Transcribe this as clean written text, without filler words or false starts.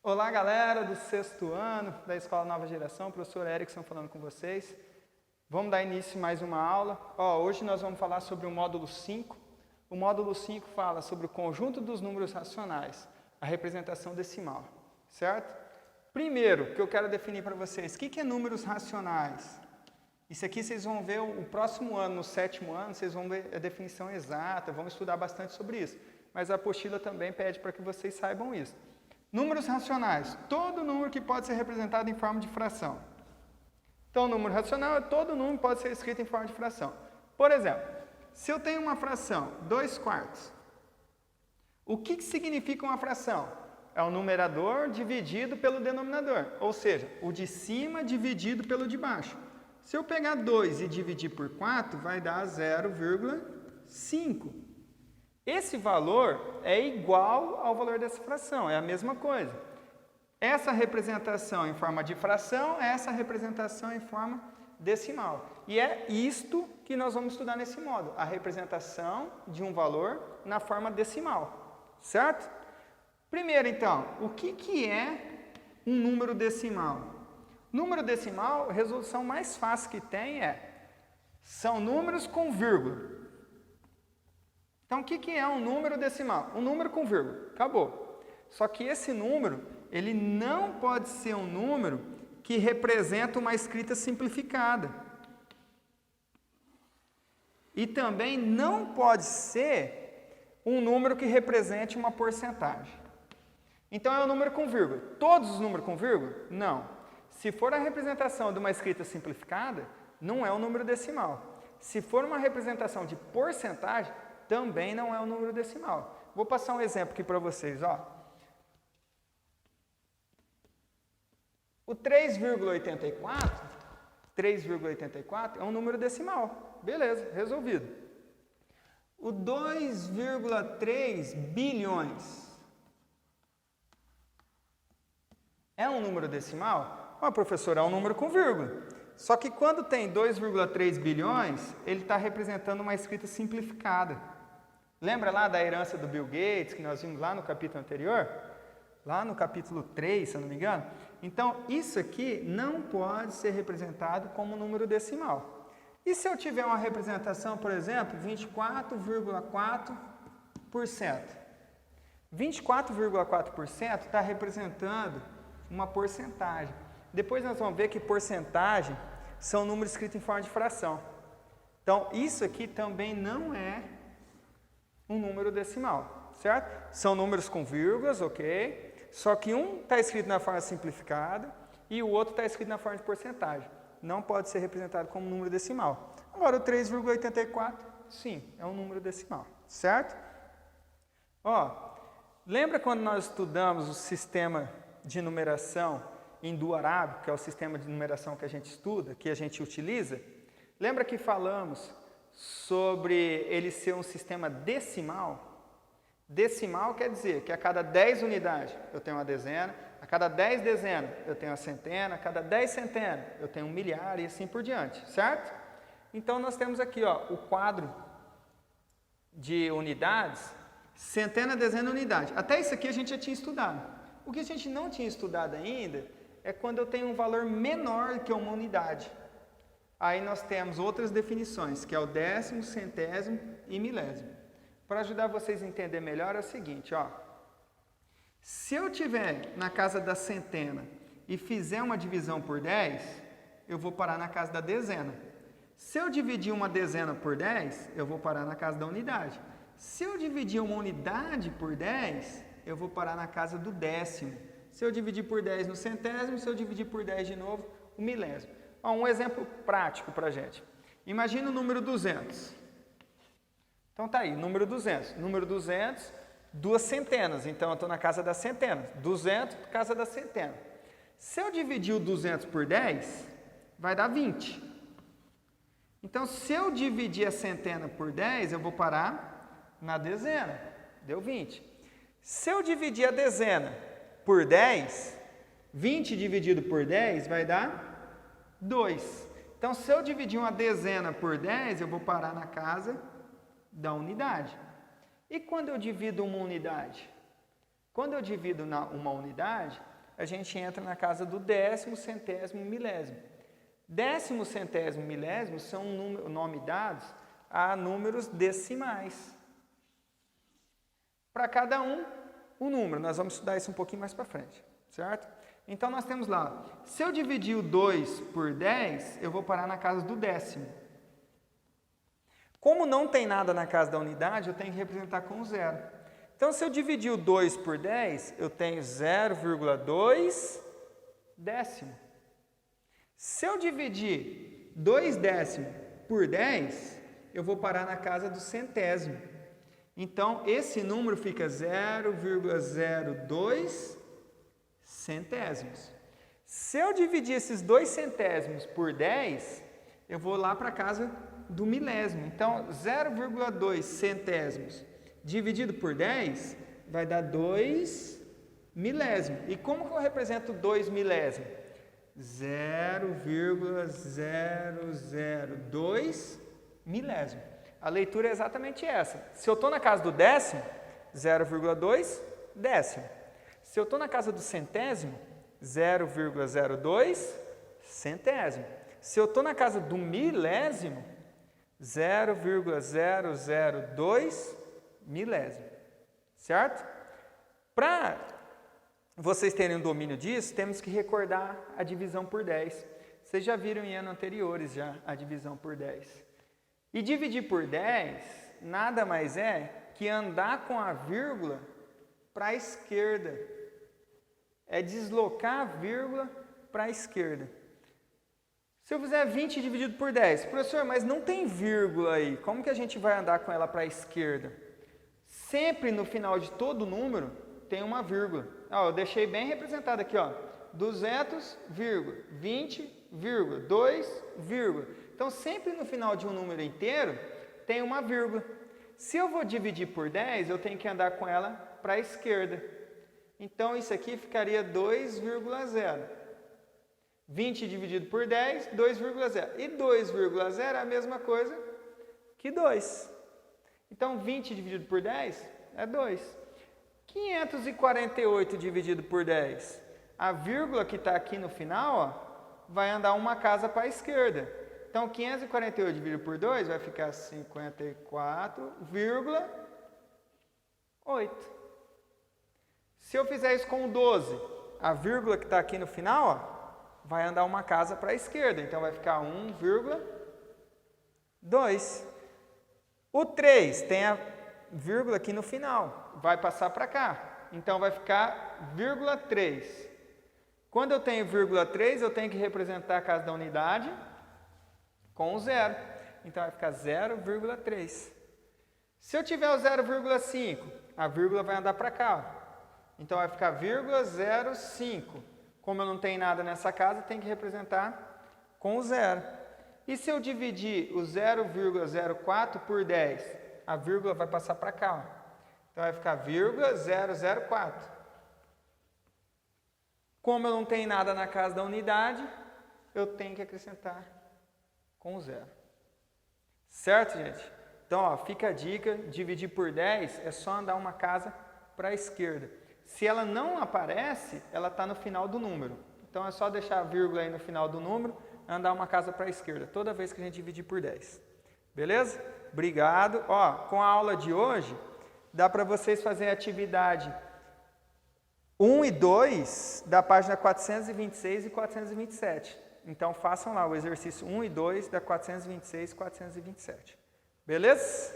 Olá, galera do sexto ano da Escola Nova Geração, professor Erickson falando com vocês. Vamos dar início a mais uma aula. Hoje nós vamos falar sobre o módulo 5. O módulo 5 fala sobre o conjunto dos números racionais, a representação decimal, certo? Primeiro, que eu quero definir para vocês, o que é números racionais? Isso aqui vocês vão ver o próximo ano, no sétimo ano, vocês vão ver a definição exata, vamos estudar bastante sobre isso. Mas a apostila também pede para que vocês saibam isso. Números racionais, todo número que pode ser representado em forma de fração. Então, número racional é todo número que pode ser escrito em forma de fração. Por exemplo, se eu tenho uma fração 2/4, o que significa uma fração? É o numerador dividido pelo denominador, ou seja, o de cima dividido pelo de baixo. Se eu pegar 2 e dividir por 4, vai dar 0,5. Esse valor é igual ao valor dessa fração, é a mesma coisa. Essa representação em forma de fração, essa representação em forma decimal. E é isto que nós vamos estudar nesse módulo, a representação de um valor na forma decimal, certo? Primeiro, então, o que é um número decimal? Número decimal, a resolução mais fácil que tem são números com vírgula. Então, o que é um número decimal? Um número com vírgula, acabou. Só que esse número, ele não pode ser um número que representa uma escrita simplificada. E também não pode ser um número que represente uma porcentagem. Então, é um número com vírgula. Todos os números com vírgula? Não. Se for a representação de uma escrita simplificada, não é um número decimal. Se for uma representação de porcentagem, também não é um número decimal. Vou passar um exemplo aqui para vocês. O 3,84 é um número decimal. Beleza, resolvido. O 2,3 bilhões é um número decimal? Professor, é um número com vírgula. Só que quando tem 2,3 bilhões, ele está representando uma escrita simplificada. Lembra lá da herança do Bill Gates, que nós vimos lá no capítulo anterior? Lá no capítulo 3, se eu não me engano. Então, isso aqui não pode ser representado como número decimal. E se eu tiver uma representação, por exemplo, 24,4%? 24,4% está representando uma porcentagem. Depois nós vamos ver que porcentagem são números escritos em forma de fração. Então, isso aqui também não é um número decimal, certo? São números com vírgulas, ok? Só que um está escrito na forma simplificada e o outro está escrito na forma de porcentagem. Não pode ser representado como número decimal. Agora, o 3,84, sim, é um número decimal, certo? Lembra quando nós estudamos o sistema de numeração indo-arábico, que é o sistema de numeração que a gente estuda, que a gente utiliza? Lembra que falamos sobre ele ser um sistema decimal? Decimal quer dizer que a cada 10 unidades eu tenho uma dezena, a cada 10 dezenas eu tenho uma centena, a cada 10 centenas eu tenho um milhar e assim por diante, certo? Então nós temos aqui o quadro de unidades, centena, dezena, unidade. Até isso aqui a gente já tinha estudado. O que a gente não tinha estudado ainda é quando eu tenho um valor menor que uma unidade. Aí nós temos outras definições, que é o décimo, centésimo e milésimo. Para ajudar vocês a entender melhor é o seguinte, se eu tiver na casa da centena e fizer uma divisão por 10, eu vou parar na casa da dezena. Se eu dividir uma dezena por 10, eu vou parar na casa da unidade. Se eu dividir uma unidade por 10, eu vou parar na casa do décimo. Se eu dividir por 10 no centésimo, se eu dividir por 10 de novo, o milésimo. Um exemplo prático para a gente. Imagina o número 200. Então tá aí, número 200. Número 200, duas centenas. Então eu estou na casa das centenas. 200, casa da centena. Se eu dividir o 200 por 10, vai dar 20. Então se eu dividir a centena por 10, eu vou parar na dezena. Deu 20. Se eu dividir a dezena por 10, 20 dividido por 10 vai dar 2. Então, se eu dividir uma dezena por 10, eu vou parar na casa da unidade. E quando eu divido uma unidade? Quando eu divido uma unidade, a gente entra na casa do décimo, centésimo, milésimo. Décimo, centésimo, milésimo são nome dados a números decimais. Para cada um número. Nós vamos estudar isso um pouquinho mais para frente, certo? Então, nós temos lá, se eu dividir o 2 por 10, eu vou parar na casa do décimo. Como não tem nada na casa da unidade, eu tenho que representar com 0. Então, se eu dividir o 2 por 10, eu tenho 0,2 décimo. Se eu dividir 2 décimos por 10, eu vou parar na casa do centésimo. Então, esse número fica 0,02 centésimos. Se eu dividir esses 2 centésimos por 10, eu vou lá para a casa do milésimo. Então, 0,2 centésimos dividido por 10 vai dar 2 milésimos. E como que eu represento 2 milésimos? 0,002 milésimo. A leitura é exatamente essa. Se eu estou na casa do décimo, 0,2 décimo. Se eu estou na casa do centésimo, 0,02 centésimo. Se eu estou na casa do milésimo, 0,002 milésimo. Certo? Para vocês terem um domínio disso, temos que recordar a divisão por 10. Vocês já viram em anos anteriores já a divisão por 10. E dividir por 10 nada mais é que andar com a vírgula para a esquerda. É deslocar a vírgula para a esquerda. Se eu fizer 20 dividido por 10, professor, mas não tem vírgula aí, como que a gente vai andar com ela para a esquerda? Sempre no final de todo número tem uma vírgula. Ó, eu deixei bem representado aqui, ó, 200, 20, 2, Então, sempre no final de um número inteiro tem uma vírgula. Se eu vou dividir por 10, eu tenho que andar com ela para a esquerda. Então, isso aqui ficaria 2,0. 20 dividido por 10, 2,0. E 2,0 é a mesma coisa que 2. Então, 20 dividido por 10 é 2. 548 dividido por 10. A vírgula que está aqui no final, ó, vai andar uma casa para a esquerda. Então, 548 dividido por 2 vai ficar 54,8. Se eu fizer isso com o 12, a vírgula que está aqui no final, ó, vai andar uma casa para a esquerda. Então, vai ficar 1,2. O 3 tem a vírgula aqui no final, vai passar para cá. Então, vai ficar 0,3. Quando eu tenho 0,3, eu tenho que representar a casa da unidade com o 0. Então, vai ficar 0,3. Se eu tiver o 0,5, a vírgula vai andar para cá. Ó. Então, vai ficar 0,05. Como eu não tenho nada nessa casa, tem que representar com o 0. E se eu dividir o 0,04 por 10, a vírgula vai passar para cá. Ó. Então, vai ficar 0,004. Como eu não tenho nada na casa da unidade, eu tenho que acrescentar com o 0. Certo, gente? Então, ó, fica a dica, dividir por 10 é só andar uma casa para a esquerda. Se ela não aparece, ela está no final do número. Então, é só deixar a vírgula aí no final do número, andar uma casa para a esquerda, toda vez que a gente dividir por 10. Beleza? Obrigado. Ó, com a aula de hoje, dá para vocês fazerem a atividade 1 e 2 da página 426 e 427. Então, façam lá o exercício 1 e 2 da 426 e 427. Beleza?